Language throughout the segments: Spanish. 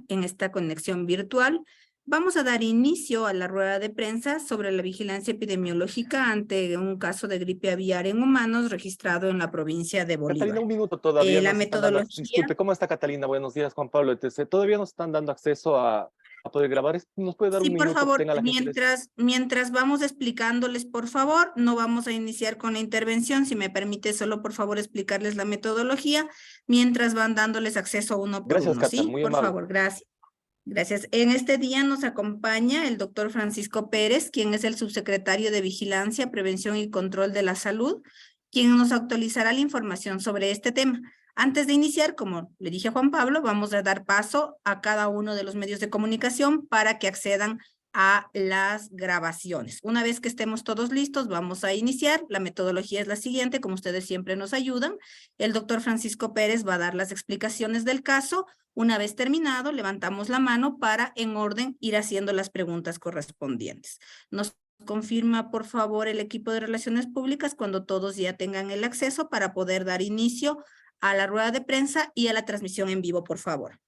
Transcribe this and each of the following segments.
en esta conexión virtual. Vamos a dar inicio a la rueda de prensa sobre la vigilancia epidemiológica ante un caso de gripe aviar en humanos registrado en la provincia de Catalina, Bolívar. un minuto todavía La nos están dando, metodología, disculpe, ¿cómo está Catalina? Buenos días, Juan Pablo, etc. Todavía nos están dando acceso a poder grabar. ¿Nos puede dar sí, un por minuto? favor, Tenga la gentileza. mientras vamos explicándoles, por favor, no vamos a iniciar con la intervención. Si me permite, solo por favor explicarles la metodología mientras van dándoles acceso uno por Gracias, uno, Cata, ¿sí? muy Por amable. favor, gracias. Gracias. En este día nos acompaña el doctor Francisco Pérez, quien es el subsecretario de Vigilancia, Prevención y Control de la Salud, quien nos actualizará la información sobre este tema. Antes de iniciar, como le dije a Juan Pablo, vamos a dar paso a cada uno de los medios de comunicación para que accedan a las grabaciones. Una vez que estemos todos listos, vamos a iniciar. La metodología es la siguiente, como ustedes siempre nos ayudan. El doctor Francisco Pérez va a dar las explicaciones del caso. Una vez terminado, levantamos la mano para, en orden, ir haciendo las preguntas correspondientes. Nos confirma, por favor, el equipo de Relaciones Públicas cuando todos ya tengan el acceso para poder dar inicio a la rueda de prensa y a la transmisión en vivo, por favor.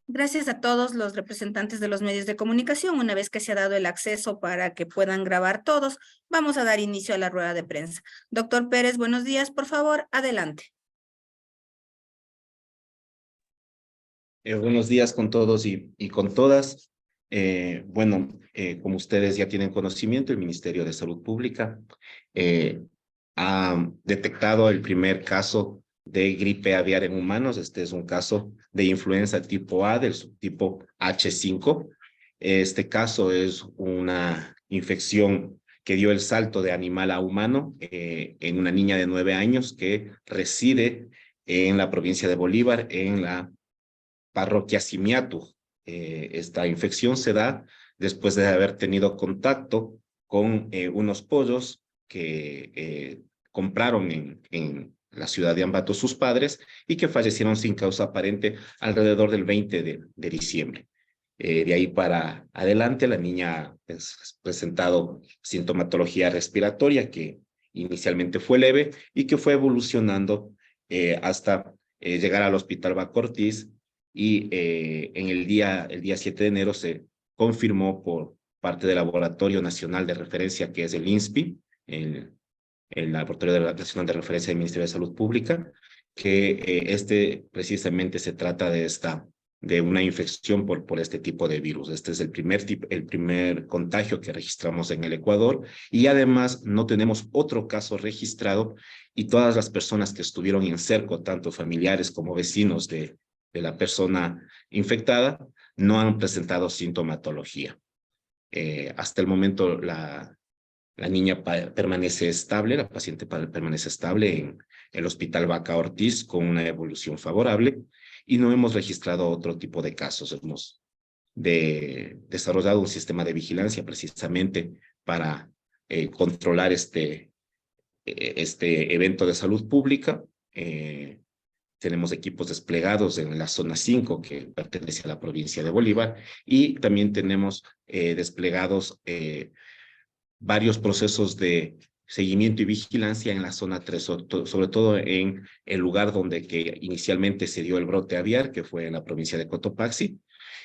Gracias a todos los representantes de los medios de comunicación. Una vez que se ha dado el acceso para que puedan grabar todos, vamos a dar inicio a la rueda de prensa. Doctor Pérez, buenos días, por favor, adelante. Buenos días con todos y con todas. Como ustedes ya tienen conocimiento, el Ministerio de Salud Pública ha detectado el primer caso de gripe aviar en humanos. Este es un caso de influenza tipo A del subtipo H5. Este caso es una infección que dio el salto de animal a humano en una niña de 9 años que reside en la provincia de Bolívar, en la parroquia Simiatu. Esta infección se da después de haber tenido contacto con unos pollos que compraron en la ciudad de Ambato sus padres y que fallecieron sin causa aparente alrededor del 20 de diciembre. De ahí para adelante, la niña ha presentado sintomatología respiratoria que inicialmente fue leve y que fue evolucionando hasta llegar al Hospital Baco Ortiz, y en el día 7 de enero se confirmó por parte del Laboratorio Nacional de Referencia, que es el INSPI, el Laboratorio Nacional de Referencia del Ministerio de Salud Pública, que precisamente se trata de una infección por este tipo de virus. Este es el primer contagio que registramos en el Ecuador, y además no tenemos otro caso registrado, y todas las personas que estuvieron en cerco, tanto familiares como vecinos de la persona infectada, no han presentado sintomatología. Hasta el momento la niña permanece estable, la paciente permanece estable en el Hospital Baca Ortiz con una evolución favorable, y no hemos registrado otro tipo de casos. Hemos desarrollado un sistema de vigilancia precisamente para controlar este evento de salud pública. Tenemos equipos desplegados en la zona 5, que pertenece a la provincia de Bolívar, y también tenemos desplegados varios procesos de seguimiento y vigilancia en la zona 3, sobre todo en el lugar donde que inicialmente se dio el brote aviar, que fue en la provincia de Cotopaxi.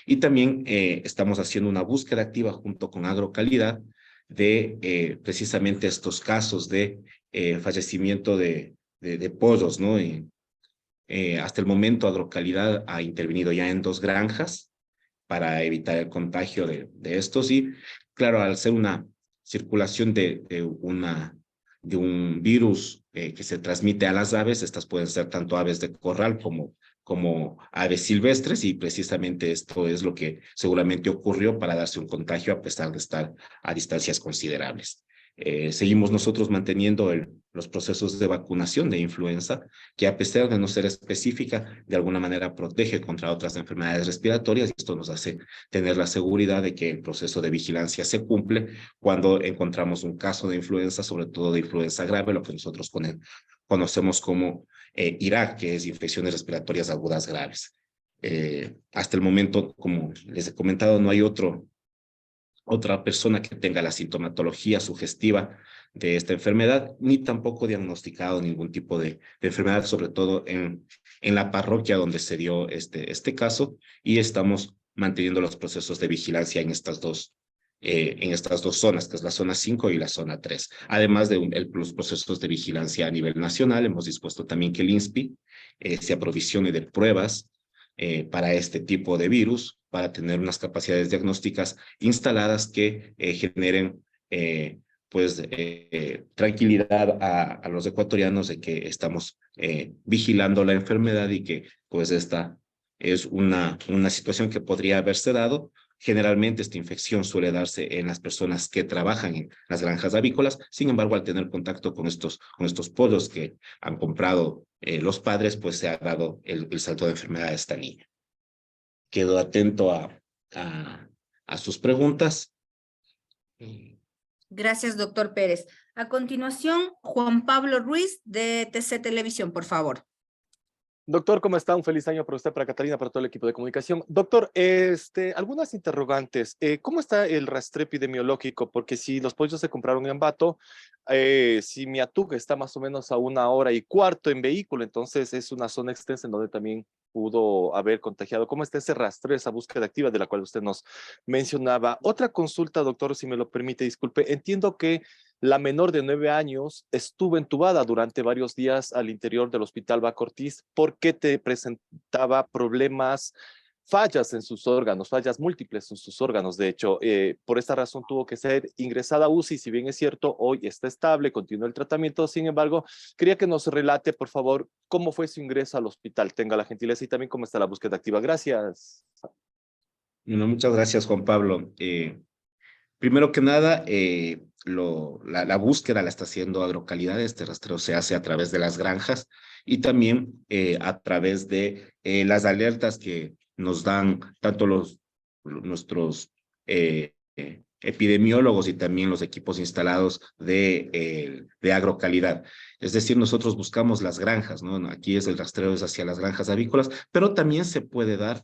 Y también estamos haciendo una búsqueda activa junto con Agrocalidad de precisamente estos casos de fallecimiento de pollos, ¿no? Hasta el momento, Agrocalidad ha intervenido ya en 2 granjas para evitar el contagio de estos. Y claro, al ser una circulación de un virus que se transmite a las aves, estas pueden ser tanto aves de corral como aves silvestres, y precisamente esto es lo que seguramente ocurrió para darse un contagio a pesar de estar a distancias considerables. Seguimos nosotros manteniendo los procesos de vacunación de influenza, que a pesar de no ser específica, de alguna manera protege contra otras enfermedades respiratorias, y esto nos hace tener la seguridad de que el proceso de vigilancia se cumple cuando encontramos un caso de influenza, sobre todo de influenza grave, lo que nosotros conocemos como IRAG, que es infecciones respiratorias agudas graves. Hasta el momento, como les he comentado, no hay otra persona que tenga la sintomatología sugestiva de esta enfermedad, ni tampoco diagnosticado ningún tipo de enfermedad, sobre todo en la parroquia donde se dio este caso, y estamos manteniendo los procesos de vigilancia en estas dos zonas, que es la zona 5 y la zona 3. Además de los procesos de vigilancia a nivel nacional, hemos dispuesto también que el INSPI se aprovisione de pruebas para este tipo de virus, para tener unas capacidades diagnósticas instaladas que generen tranquilidad a los ecuatorianos de que estamos vigilando la enfermedad, y que pues esta es una situación que podría haberse dado. Generalmente esta infección suele darse en las personas que trabajan en las granjas avícolas. Sin embargo, al tener contacto con estos pollos que han comprado los padres, pues se ha dado el salto de enfermedad a esta niña. Quedo atento a sus preguntas. Gracias, doctor Pérez. A continuación, Juan Pablo Ruiz, de TC Televisión, por favor. Doctor, ¿cómo está? Un feliz año para usted, para Catalina, para todo el equipo de comunicación. Doctor, algunas interrogantes. ¿Cómo está el rastreo epidemiológico? Porque si los pollos se compraron en Ambato, Simiatu está más o menos a 1 hora y cuarto en vehículo, entonces es una zona extensa en donde también pudo haber contagiado. ¿Cómo está ese rastreo, esa búsqueda activa de la cual usted nos mencionaba? Otra consulta, doctor, si me lo permite, disculpe. Entiendo que la menor de 9 años estuvo entubada durante varios días al interior del Hospital Baco Ortiz porque te presentaba problemas, fallas en sus órganos, fallas múltiples en sus órganos. De hecho, por esta razón tuvo que ser ingresada a UCI. Si bien es cierto, hoy está estable, continúa el tratamiento. Sin embargo, quería que nos relate, por favor, cómo fue su ingreso al hospital. Tenga la gentileza y también cómo está la búsqueda activa. Gracias. Bueno, muchas gracias, Juan Pablo. Primero que nada, la búsqueda la está haciendo Agrocalidad. Este rastreo se hace a través de las granjas y también a través de las alertas que nos dan tanto nuestros epidemiólogos y también los equipos instalados de Agrocalidad. Es decir, nosotros buscamos las granjas, ¿no? Aquí es el rastreo es hacia las granjas avícolas, pero también se puede dar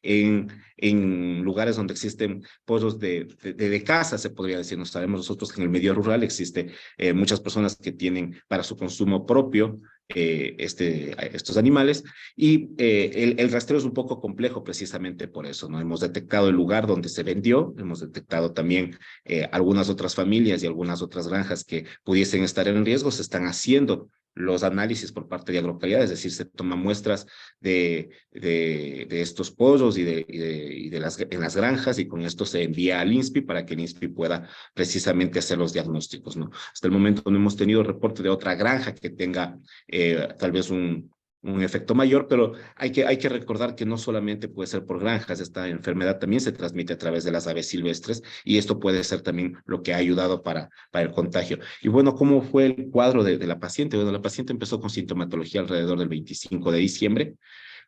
en lugares donde existen pollos de casa, se podría decir. Nos sabemos nosotros que en el medio rural existe muchas personas que tienen para su consumo propio estos animales, y el rastreo es un poco complejo precisamente por eso, ¿no? Hemos detectado el lugar donde se vendió, hemos detectado también algunas otras familias y algunas otras granjas que pudiesen estar en riesgo. Se están haciendo los análisis por parte de Agrocalidad, es decir, se toman muestras de estos pollos en las granjas, y con esto se envía al INSPI para que el INSPI pueda precisamente hacer los diagnósticos, ¿no? Hasta el momento no hemos tenido reporte de otra granja que tenga tal vez un efecto mayor, pero hay que recordar que no solamente puede ser por granjas. Esta enfermedad también se transmite a través de las aves silvestres, y esto puede ser también lo que ha ayudado para el contagio. Y bueno, ¿cómo fue el cuadro de la paciente? Bueno, la paciente empezó con sintomatología alrededor del 25 de diciembre,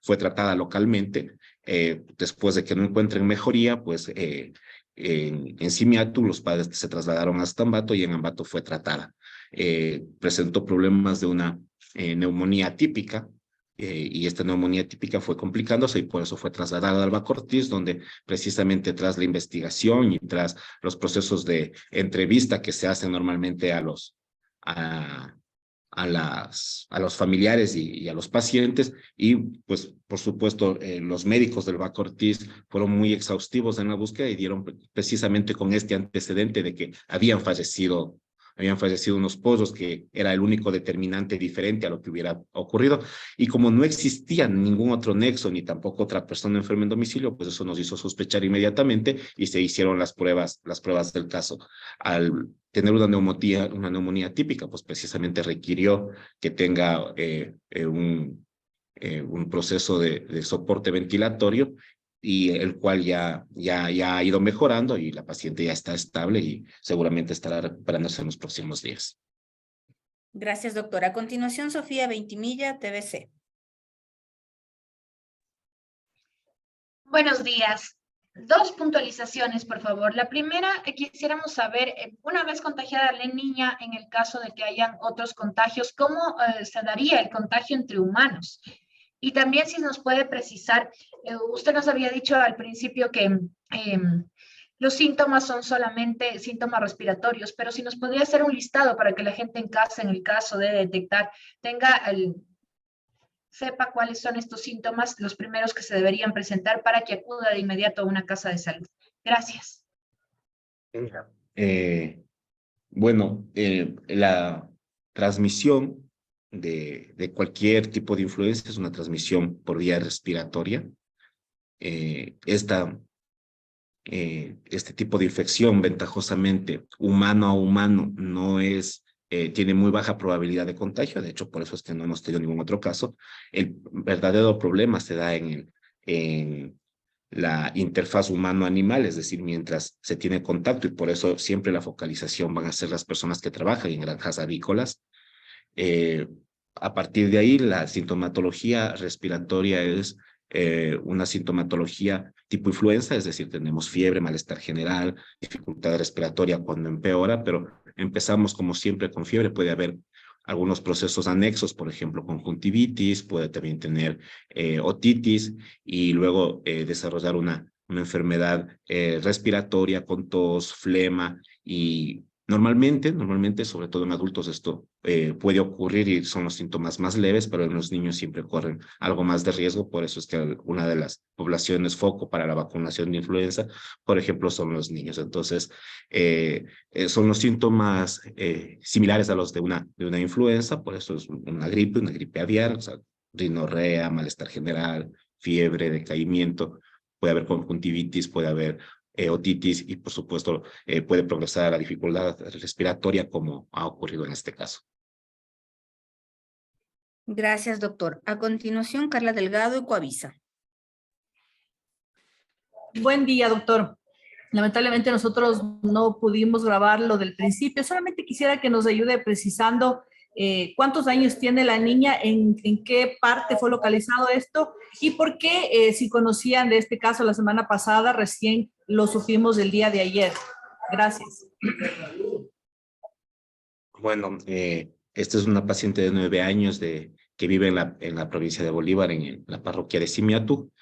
fue tratada localmente. Después de que no encuentren mejoría, pues en Simiatu los padres se trasladaron hasta Ambato, y en Ambato fue tratada. Presentó problemas de una neumonía típica, y esta neumonía típica fue complicándose, y por eso fue trasladada al Baco Ortiz, donde precisamente tras la investigación y tras los procesos de entrevista que se hacen normalmente a los familiares y a los pacientes, y pues por supuesto los médicos del Baco Ortiz fueron muy exhaustivos en la búsqueda y dieron precisamente con este antecedente de que habían fallecido unos pollos, que era el único determinante diferente a lo que hubiera ocurrido. Y como no existía ningún otro nexo ni tampoco otra persona enferma en domicilio, pues eso nos hizo sospechar inmediatamente y se hicieron las pruebas del caso. Al tener una neumonía típica, pues precisamente requirió que tenga un proceso de soporte ventilatorio, y el cual ya ha ido mejorando, y la paciente ya está estable y seguramente estará recuperándose en los próximos días. Gracias, doctora. A continuación, Sofía Veintimilla, TVC. Buenos días. 2 puntualizaciones, por favor. La primera, quisiéramos saber, una vez contagiada la niña, en el caso de que hayan otros contagios, ¿cómo se daría el contagio entre humanos? Y también si nos puede precisar, usted nos había dicho al principio que los síntomas son solamente síntomas respiratorios, pero si nos podría hacer un listado para que la gente en casa, en el caso de detectar, sepa cuáles son estos síntomas, los primeros que se deberían presentar, para que acuda de inmediato a una casa de salud. Gracias. Bueno, la transmisión de cualquier tipo de influenza es una transmisión por vía respiratoria. Este tipo de infección, ventajosamente, humano a humano, tiene muy baja probabilidad de contagio. De hecho, por eso es que no hemos tenido ningún otro caso. El verdadero problema se da en la interfaz humano-animal, es decir, mientras se tiene contacto, y por eso siempre la focalización van a ser las personas que trabajan en granjas avícolas. A partir de ahí, la sintomatología respiratoria es una sintomatología tipo influenza, es decir, tenemos fiebre, malestar general, dificultad respiratoria cuando empeora, pero empezamos como siempre con fiebre. Puede haber algunos procesos anexos, por ejemplo, conjuntivitis, puede también tener otitis, y luego desarrollar una enfermedad respiratoria con tos, flema y Normalmente, sobre todo en adultos, esto puede ocurrir y son los síntomas más leves, pero en los niños siempre corren algo más de riesgo. Por eso es que una de las poblaciones foco para la vacunación de influenza, por ejemplo, son los niños. Entonces, son los síntomas similares a los de una influenza, por eso es una gripe aviar, o sea, rinorrea, malestar general, fiebre, decaimiento, puede haber conjuntivitis, puede haber otitis y por supuesto puede progresar a la dificultad respiratoria como ha ocurrido en este caso. Gracias, doctor. A continuación, Carla Delgado y Coavisa. Buen día, doctor. Lamentablemente nosotros no pudimos grabar lo del principio. Solamente quisiera que nos ayude precisando cuántos años tiene la niña, en qué parte fue localizado esto y por qué, si conocían de este caso la semana pasada, recién lo supimos el día de ayer. Gracias. Bueno, esta es una paciente de 9 años que vive en la provincia de Bolívar, en la parroquia de Simiatu.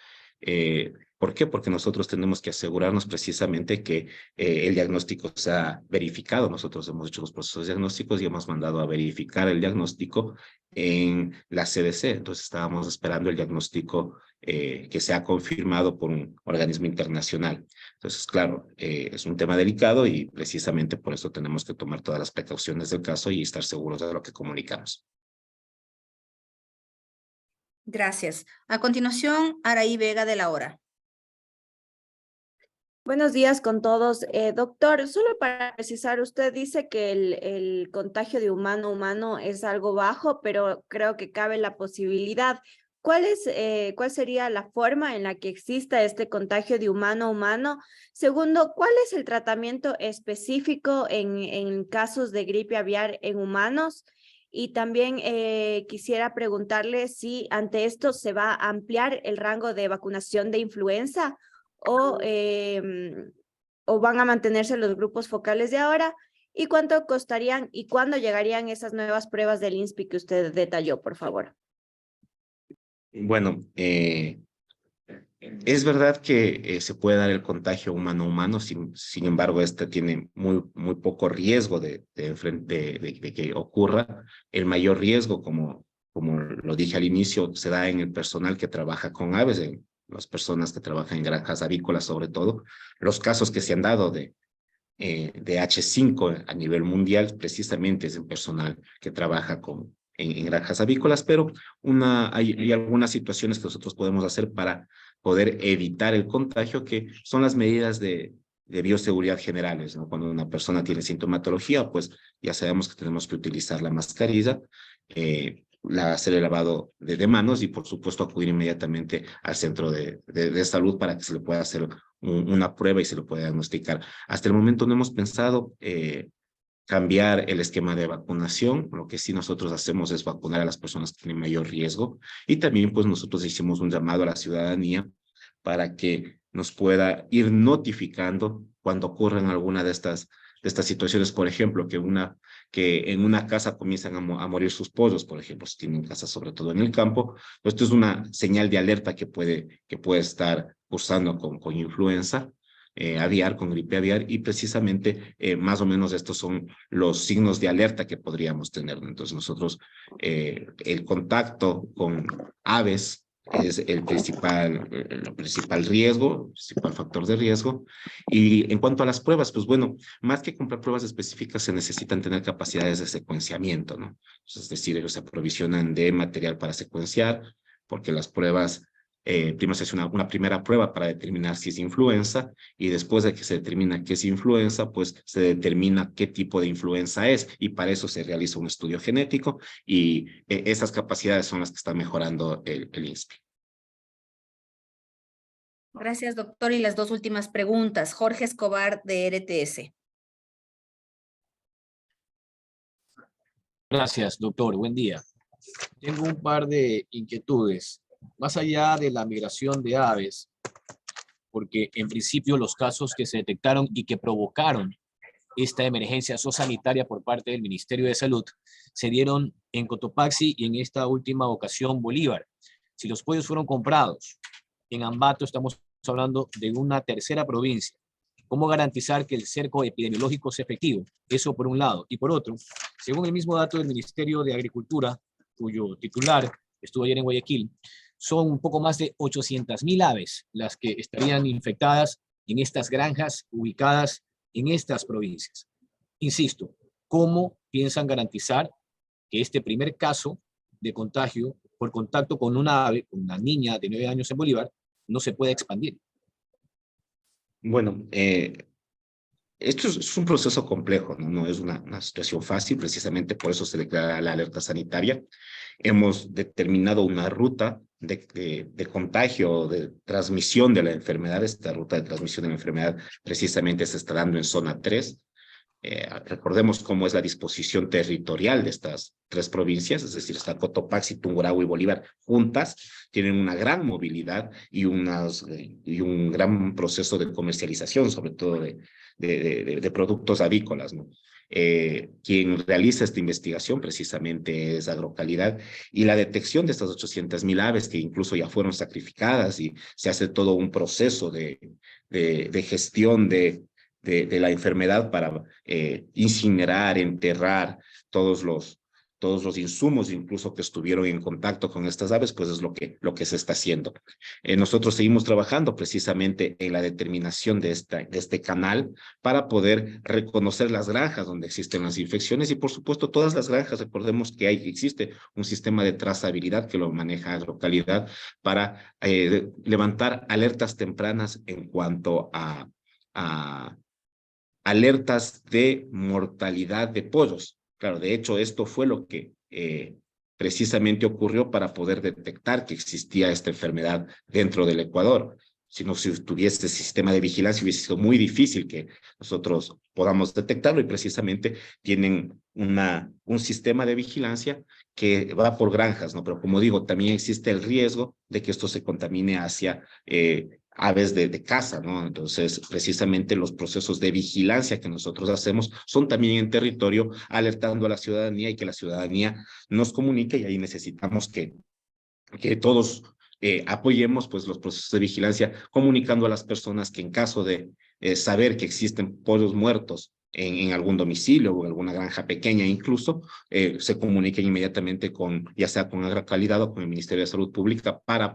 ¿Por qué? Porque nosotros tenemos que asegurarnos precisamente que el diagnóstico sea verificado. Nosotros hemos hecho los procesos diagnósticos y hemos mandado a verificar el diagnóstico en la CDC. Entonces estábamos esperando el diagnóstico que sea confirmado por un organismo internacional. Entonces, claro, es un tema delicado y precisamente por eso tenemos que tomar todas las precauciones del caso y estar seguros de lo que comunicamos. Gracias. A continuación, Araí Vega de la Hora. Buenos días con todos. Doctor, solo para precisar, usted dice que el contagio de humano a humano es algo bajo, pero creo que cabe la posibilidad. ¿Cuál sería la forma en la que exista este contagio de humano a humano? Segundo, ¿cuál es el tratamiento específico en casos de gripe aviar en humanos? Y también quisiera preguntarle si ante esto se va a ampliar el rango de vacunación de influenza o van a mantenerse los grupos focales de ahora, y cuánto costarían y cuándo llegarían esas nuevas pruebas del INSPI que usted detalló, por favor. Bueno, es verdad que se puede dar el contagio humano a humano, sin embargo, este tiene muy poco riesgo de que ocurra. El mayor riesgo, como lo dije al inicio, se da en el personal que trabaja con aves, en las personas que trabajan en granjas avícolas sobre todo. Los casos que se han dado de H5 a nivel mundial precisamente es en personal que trabaja en granjas avícolas, pero hay algunas situaciones que nosotros podemos hacer para poder evitar el contagio, que son las medidas de bioseguridad generales, ¿no? Cuando una persona tiene sintomatología, pues ya sabemos que tenemos que utilizar la mascarilla, hacer el lavado de manos y por supuesto acudir inmediatamente al centro de salud para que se le pueda hacer una prueba y se le pueda diagnosticar. Hasta el momento no hemos pensado cambiar el esquema de vacunación. Lo que sí nosotros hacemos es vacunar a las personas que tienen mayor riesgo, y también pues nosotros hicimos un llamado a la ciudadanía para que nos pueda ir notificando cuando ocurran alguna de estas situaciones. Por ejemplo, que en una casa comienzan a morir sus pollos, por ejemplo, si tienen casas sobre todo en el campo. Esto es una señal de alerta que puede estar cursando con influenza aviar, con gripe aviar, y precisamente más o menos estos son los signos de alerta que podríamos tener. Entonces nosotros, el contacto con aves es el principal riesgo, el principal factor de riesgo. Y en cuanto a las pruebas, pues bueno, más que comprar pruebas específicas, se necesitan tener capacidades de secuenciamiento, ¿no? Entonces, es decir, ellos se aprovisionan de material para secuenciar, porque las pruebas, primero se hace una primera prueba para determinar si es influenza, y después de que se determina que es influenza, pues se determina qué tipo de influenza es, y para eso se realiza un estudio genético, y esas capacidades son las que está mejorando el INSPI. Gracias, doctor. Y las dos últimas preguntas. Jorge Escobar, de RTS. Gracias, doctor. Buen día. Tengo un par de inquietudes. Más allá de la migración de aves, porque en principio los casos que se detectaron y que provocaron esta emergencia sanitaria por parte del Ministerio de Salud se dieron en Cotopaxi y en esta última ocasión Bolívar. Si los pollos fueron comprados en Ambato, estamos hablando de una tercera provincia ¿Cómo garantizar que el cerco epidemiológico sea efectivo? Eso por un lado. Y por otro, según el mismo dato del Ministerio de Agricultura, cuyo titular estuvo ayer en Guayaquil, son un poco más de 800.000 aves las que estarían infectadas en estas granjas ubicadas en estas provincias. Insisto, ¿cómo piensan garantizar que este primer caso de contagio por contacto con una ave, con una niña de 9 años en Bolívar, no se pueda expandir? Bueno, esto es un proceso complejo, ¿no? No es una situación fácil, precisamente por eso se declara la alerta sanitaria. Hemos determinado una ruta de contagio, de transmisión de la enfermedad. Esta ruta de transmisión de la enfermedad precisamente se está dando en zona 3. Recordemos cómo es la disposición territorial de estas 3 provincias, es decir, está Cotopaxi, Tungurahua y Bolívar juntas, tienen una gran movilidad y un gran proceso de comercialización, sobre todo de productos avícolas, ¿no? Quien realiza esta investigación precisamente es Agrocalidad, y la detección de estas 800.000 aves que incluso ya fueron sacrificadas, y se hace todo un proceso de gestión de la enfermedad para incinerar, enterrar todos los insumos incluso que estuvieron en contacto con estas aves, pues es lo que se está haciendo. Nosotros seguimos trabajando precisamente en la determinación de este canal para poder reconocer las granjas donde existen las infecciones, y por supuesto todas las granjas. Recordemos que existe un sistema de trazabilidad que lo maneja Agrocalidad para levantar alertas tempranas en cuanto a alertas de mortalidad de pollos. Claro, de hecho, esto fue lo que precisamente ocurrió para poder detectar que existía esta enfermedad dentro del Ecuador. Si no se tuviese sistema de vigilancia, hubiese sido muy difícil que nosotros podamos detectarlo, y precisamente tienen un sistema de vigilancia que va por granjas, ¿no? Pero como digo, también existe el riesgo de que esto se contamine hacia aves de caza, ¿no? Entonces, precisamente los procesos de vigilancia que nosotros hacemos son también en territorio, alertando a la ciudadanía, y que la ciudadanía nos comunique, y ahí necesitamos que todos apoyemos pues los procesos de vigilancia, comunicando a las personas que en caso de saber que existen pollos muertos en algún domicilio o en alguna granja pequeña incluso, se comuniquen inmediatamente ya sea con Agrocalidad o con el Ministerio de Salud Pública para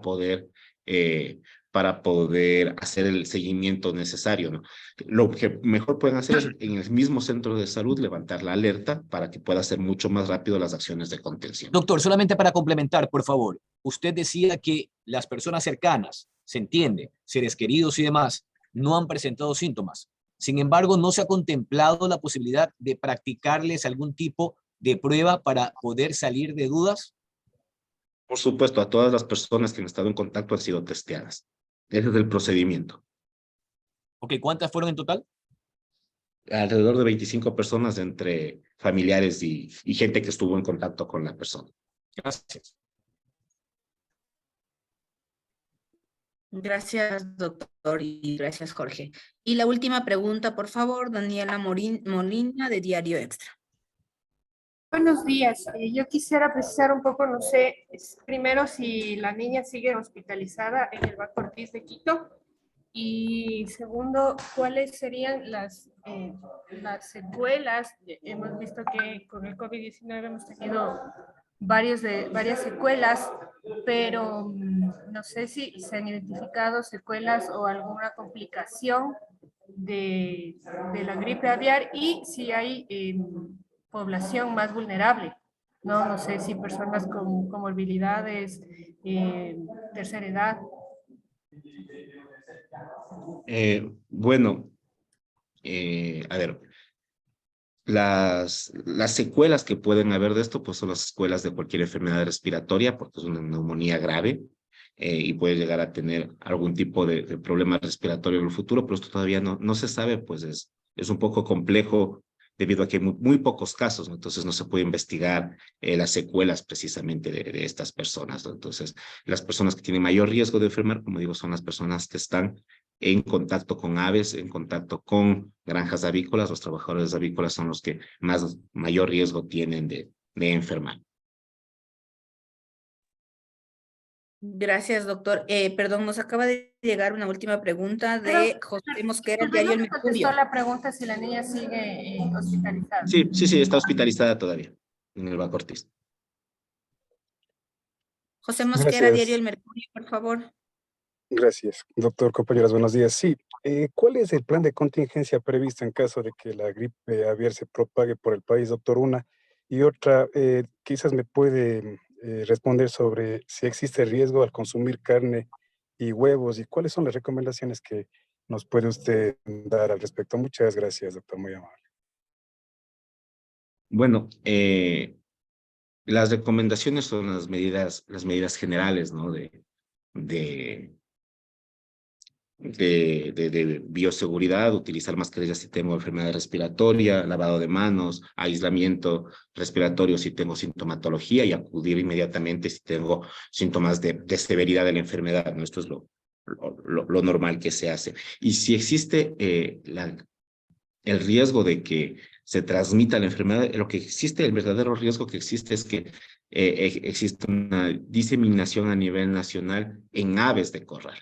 poder hacer el seguimiento necesario, ¿no? Lo que mejor pueden hacer es en el mismo centro de salud levantar la alerta para que pueda ser mucho más rápido las acciones de contención. Doctor, solamente para complementar, por favor, usted decía que las personas cercanas, se entiende, seres queridos y demás, no han presentado síntomas. Sin embargo, ¿no se ha contemplado la posibilidad de practicarles algún tipo de prueba para poder salir de dudas? Por supuesto, a todas las personas que han estado en contacto han sido testeadas. Ese es el procedimiento. Ok, ¿cuántas fueron en total? Alrededor de 25 personas entre familiares y gente que estuvo en contacto con la persona. Gracias. Gracias, doctor, y gracias, Jorge. Y la última pregunta, por favor, Daniela Molina, de Diario Extra. Buenos días. Yo quisiera precisar un poco, no sé, primero si la niña sigue hospitalizada en el Banco Ortiz de Quito, y segundo, cuáles serían las secuelas. Hemos visto que con el COVID-19 hemos tenido varias secuelas, pero no sé si se han identificado secuelas o alguna complicación de la gripe aviar, y si hay población más vulnerable, ¿no? No sé si personas con comorbilidades, tercera edad. Bueno, a ver, las secuelas que pueden haber de esto, pues son las secuelas de cualquier enfermedad respiratoria, porque es una neumonía grave, y puede llegar a tener algún tipo de problema respiratorio en el futuro, pero esto todavía no se sabe, pues es un poco complejo debido a que hay muy pocos casos, ¿no? Entonces no se puede investigar las secuelas precisamente de estas personas, ¿no? Entonces, las personas que tienen mayor riesgo de enfermar, como digo, son las personas que están en contacto con aves, en contacto con granjas avícolas. Los trabajadores avícolas son los que mayor riesgo tienen de enfermar. Gracias, doctor. Perdón, nos acaba de llegar una última pregunta de Pero, José Mosquera, disculpe, Diario no El me contestó Mercurio. la pregunta si la niña sigue hospitalizada. Sí, sí, sí, está hospitalizada todavía en el Banco Ortiz. José Mosquera, Diario Gracias, El Mercurio, por favor. gracias. Doctor, compañeras, buenos días. Sí, ¿cuál es el plan de contingencia previsto en caso de que la gripe aviar se propague por el país, doctor? Una. Y otra, quizás me puede responder sobre si existe riesgo al consumir carne y huevos y cuáles son las recomendaciones que nos puede usted dar al respecto. Muchas gracias, doctor, muy amable. Bueno, las recomendaciones son las medidas generales, ¿no? De, de bioseguridad, utilizar mascarillas si tengo enfermedad respiratoria, lavado de manos, aislamiento respiratorio si tengo sintomatología y acudir inmediatamente si tengo síntomas de severidad de la enfermedad, ¿no? Esto es lo normal que se hace. Y si existe el riesgo de que se transmita la enfermedad, lo que existe, el verdadero riesgo que existe es que existe una diseminación a nivel nacional en aves de corral.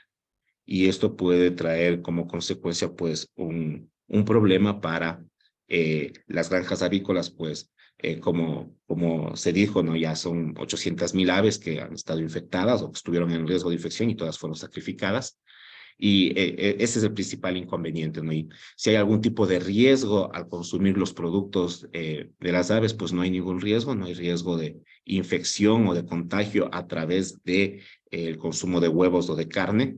Y esto puede traer como consecuencia, pues, un problema para las granjas avícolas, pues, como se dijo, ¿no? Ya son 800.000 aves que han estado infectadas o que estuvieron en riesgo de infección y todas fueron sacrificadas. Y ese es el principal inconveniente, ¿no? Y si hay algún tipo de riesgo al consumir los productos de las aves, pues no hay ningún riesgo, no hay riesgo de infección o de contagio a través de el consumo de huevos o de carne.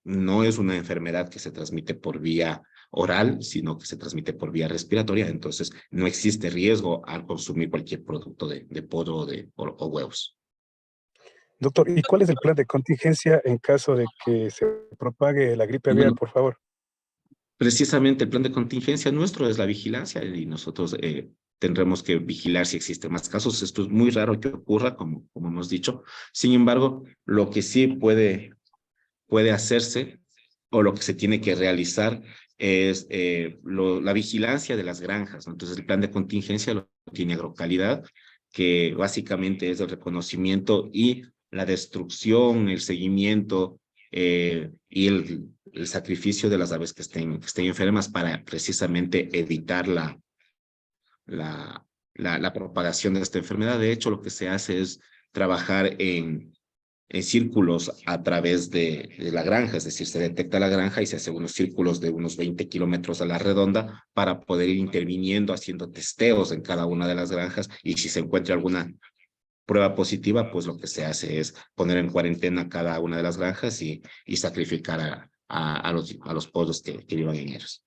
No es una enfermedad que se transmite por vía oral, sino que se transmite por vía respiratoria, entonces no existe riesgo al consumir cualquier producto de pollo o huevos. Doctor, ¿y cuál es el plan de contingencia en caso de que se propague la gripe Y aviar, bueno, por favor? precisamente el plan de contingencia nuestro es la vigilancia y nosotros tendremos que vigilar si existen más casos. Esto es muy raro que ocurra, como hemos dicho. Sin embargo, lo que sí puede hacerse o lo que se tiene que realizar es la vigilancia de las granjas, ¿no? Entonces, el plan de contingencia lo tiene Agrocalidad, que básicamente es el reconocimiento y la destrucción, el seguimiento y el sacrificio de las aves que estén enfermas para precisamente evitar la propagación de esta enfermedad. De hecho, lo que se hace es trabajar en círculos a través de la granja, es decir, se detecta la granja y se hace unos círculos de unos 20 kilómetros a la redonda para poder ir interviniendo, haciendo testeos en cada una de las granjas y si se encuentra alguna prueba positiva, pues lo que se hace es poner en cuarentena cada una de las granjas y sacrificar a los pollos que vivan en ellos.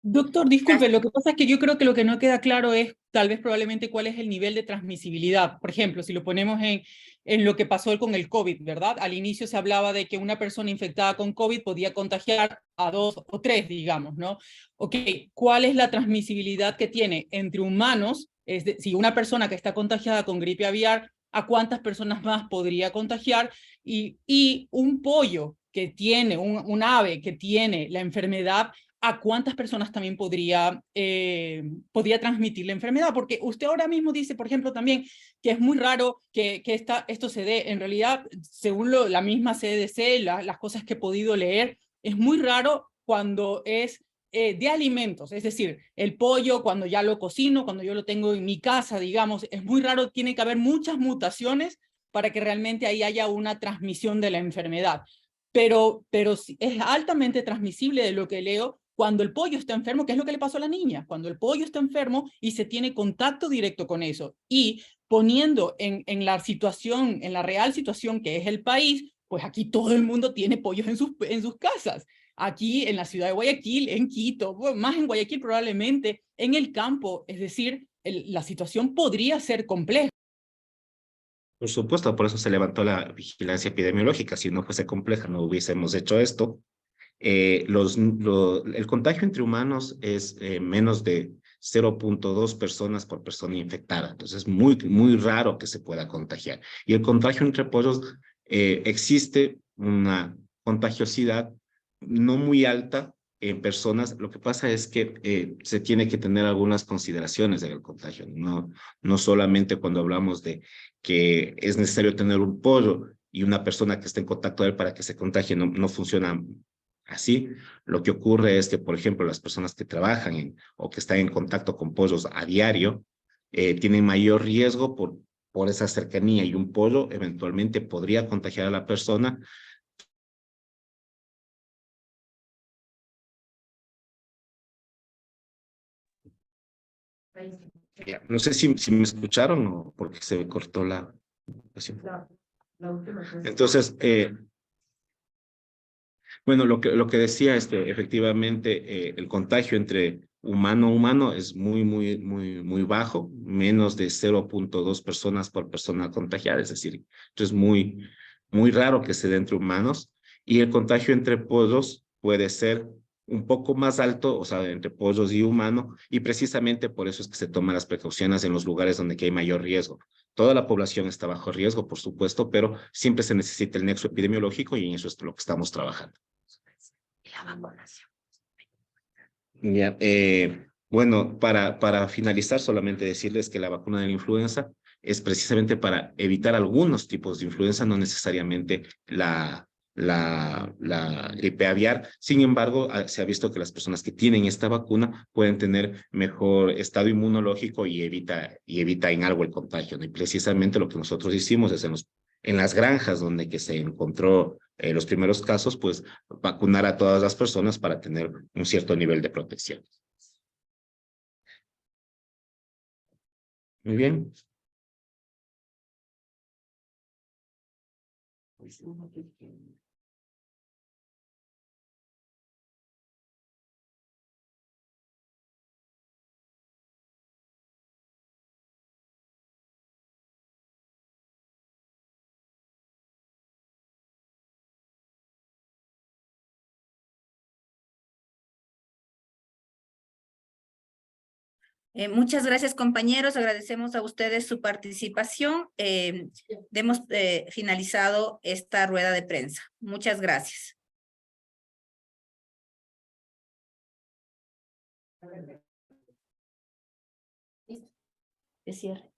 Doctor, disculpe, lo que pasa es que yo creo que lo que no queda claro es tal vez probablemente cuál es el nivel de transmisibilidad. Por ejemplo, si lo ponemos en lo que pasó con el COVID, ¿verdad? Al inicio se hablaba de que una persona infectada con COVID podía contagiar a 2 o 3, digamos, ¿no? Ok, ¿cuál es la transmisibilidad que tiene entre humanos? Es decir, si una persona que está contagiada con gripe aviar, ¿a cuántas personas más podría contagiar? Y un pollo que tiene, un ave que tiene la enfermedad, ¿a cuántas personas también podría transmitir la enfermedad? Porque usted ahora mismo dice, por ejemplo, también que es muy raro que esto se dé. En realidad, según la misma CDC, las cosas que he podido leer, es muy raro cuando es de alimentos. Es decir, el pollo, cuando ya lo cocino, cuando yo lo tengo en mi casa, digamos, es muy raro, tiene que haber muchas mutaciones para que realmente ahí haya una transmisión de la enfermedad. Pero es altamente transmisible de lo que leo cuando el pollo está enfermo, ¿qué es lo que le pasó a la niña? Cuando el pollo está enfermo y se tiene contacto directo con eso. Y poniendo en la situación, en la real situación que es el país, pues aquí todo el mundo tiene pollos en sus casas. Aquí en la ciudad de Guayaquil, en Quito, bueno, más en Guayaquil probablemente, en el campo, es decir, la situación podría ser compleja. Por supuesto, por eso se levantó la vigilancia epidemiológica. Si no fuese compleja, no hubiésemos hecho esto. El contagio entre humanos es menos de 0.2 personas por persona infectada. Entonces es muy, muy raro que se pueda contagiar. Y el contagio entre pollos, existe una contagiosidad no muy alta en personas. Lo que pasa es que se tiene que tener algunas consideraciones en el contagio. No solamente cuando hablamos de que es necesario tener un pollo y una persona que está en contacto de él para que se contagie no funciona así. Lo que ocurre es que, por ejemplo, las personas que trabajan o que están en contacto con pollos a diario tienen mayor riesgo por esa cercanía, y un pollo eventualmente podría contagiar a la persona. No sé si me escucharon o porque se me cortó la comunicación. Entonces, bueno, lo que decía, efectivamente, el contagio entre humano a humano es muy bajo, menos de 0.2 personas por persona contagiada, es decir, esto es muy raro que se dé entre humanos, y el contagio entre pollos puede ser un poco más alto, o sea, entre pollos y humano, y precisamente por eso es que se toman las precauciones en los lugares donde hay mayor riesgo. Toda la población está bajo riesgo, por supuesto, pero siempre se necesita el nexo epidemiológico, y en eso es lo que estamos trabajando. La vacunación. Ya, bueno, para finalizar, solamente decirles que la vacuna de la influenza es precisamente para evitar algunos tipos de influenza, no necesariamente la gripe aviar. Sin embargo, se ha visto que las personas que tienen esta vacuna pueden tener mejor estado inmunológico y evita en algo el contagio, ¿no? Y precisamente lo que nosotros hicimos es en las granjas donde que se encontró los primeros casos, pues vacunar a todas las personas para tener un cierto nivel de protección. Muy bien. Muchas gracias, compañeros. Agradecemos a ustedes su participación. Hemos finalizado esta rueda de prensa. Muchas gracias. De cierre.